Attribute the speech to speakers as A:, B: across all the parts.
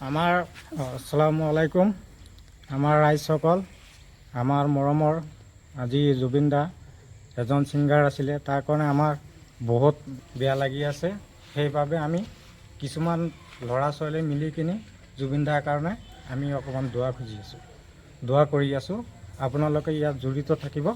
A: আমাৰ আসসালামু আলাইকুম। আমাৰ ৰাইজসকল, আমাৰ মৰমৰ আজি জুবিন দা এজন ছিংগাৰ আছিলে, তাৰ কাৰণে আমাৰ বহুত বেয়া লাগি আছে। সেইবাবে আমি কিছুমান ল'ৰা ছোৱালী মিলি কিনি জুবিন দাৰ কাৰণে আমি অকণমান দোৱা খুজি আছোঁ, দোৱা কৰি আছোঁ। আপোনালোকে ইয়াত জড়িত থাকিব।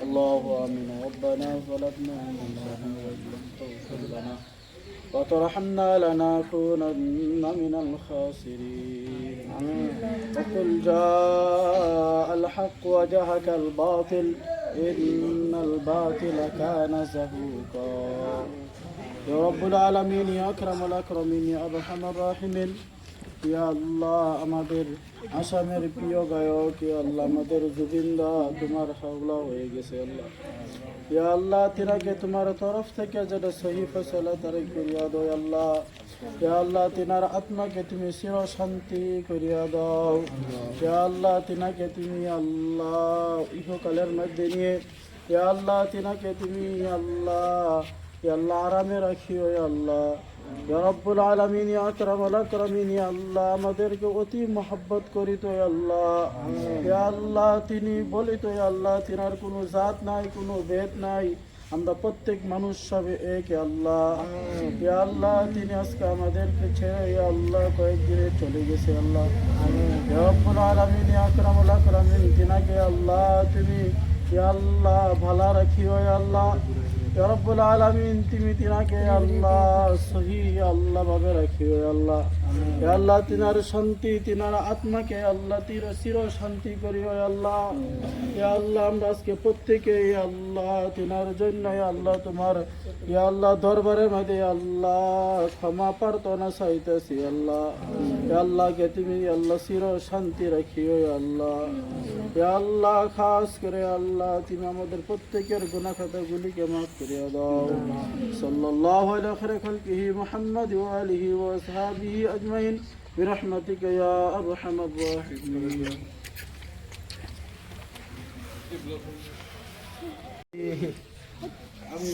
B: الله آمين. ربنا ظلمنا أنفسنا وإن لم تغفر لنا وترحمنا لنكونن من الخاسرين. وقل جاء الحق وجهك الباطل إن الباطل كان زهوقا. يا رب العالمين، يا أكرم الأكرمين، يا أرحم الراحمين, ইয়া আল্লাহ, আমাদের আসামের প্রিয় গায়ক, ইয়া আল্লাহ আমাদের জুবিন দা তোমার হাওলা হয়ে গেছে আল্লাহ। ইয়া আল্লাহ, তিনাকে তোমার তরফ থেকে যেটা সহি ফয়সালা তারে করিয়া দাও আল্লাহ। ইয়া আল্লাহ, তিনার আত্মাকে তুমি চির শান্তি করিয়া দাও। ইয়া আল্লাহ, তিনাকে তুমি আল্লাহ ইহকালের মধ্যে নিয়ে ইয়া আল্লাহ তিনাকে তুমি আল্লাহ ইয়া আল্লাহ আরামে রাখিও ইয়া আল্লাহ। ইয়া রব্বুল আলামিন, ইয়া আকরামুল আকরামিন, ইয়া আল্লাহ আমাদেরকে অতি মহব্বত করিত ইয়া আল্লাহ। ইয়া আল্লাহ, তিনি বলিত ইয়া আল্লাহ তিনার কোনো জাত নাই, কোনো ভেদ নাই, আমরা প্রত্যেক মানুষ সবে এক ইয়া আল্লাহ। ইয়া আল্লাহ, তিনি আজকে আমাদেরকে ছেড়ে ইয়া আল্লাহ কয়েকদিনে চলে গেছে আল্লাহ। ইয়া রব্বুল আলামিন, ইয়া আকরামুল আকরামিন, তিনাকে আল্লাহ তুমি ইয়া আল্লাহ ভালো রাখিও ইয়া আল্লাহ। ইয়া রব্বুল আলামিন, তুমি তিনাকে আল্লাহ সহি আল্লাহ ভাবে রাখিও ইয়া আল্লাহ। ইয়া আল্লাহ, তিনার শান্তি, তিনার আত্মাকে আল্লাহ চির শান্তি করিও ইয়া আল্লাহ। ইয়া আল্লাহ, আমরা আজকে প্রত্যেকে ইয়া আল্লাহ তিনার জন্য ইয়া আল্লাহ তোমার ইয়া আল্লাহ দরবারের মধ্যে আল্লাহ ক্ষমা প্রার্থনা চাইতেছি আল্লাহ। ইয়া আল্লাহকে তুমি আল্লাহ চির শান্তি রাখিও ইয়া আল্লাহ। ইয়া আল্লাহ, খাস করে আল্লাহ তুমি আমাদের প্রত্যেকের গুনাহ খাতাগুলিকে মাফ করিয়া দাও। সাল্লাল্লাহু আলা খায়রি খালকিহি মুহাম্মদ ওয়া আলিহি ওয়া আসহাবিহি আজমাইন বিরহমাতিকা ইয়া আরহামার রাহিমিন। আমি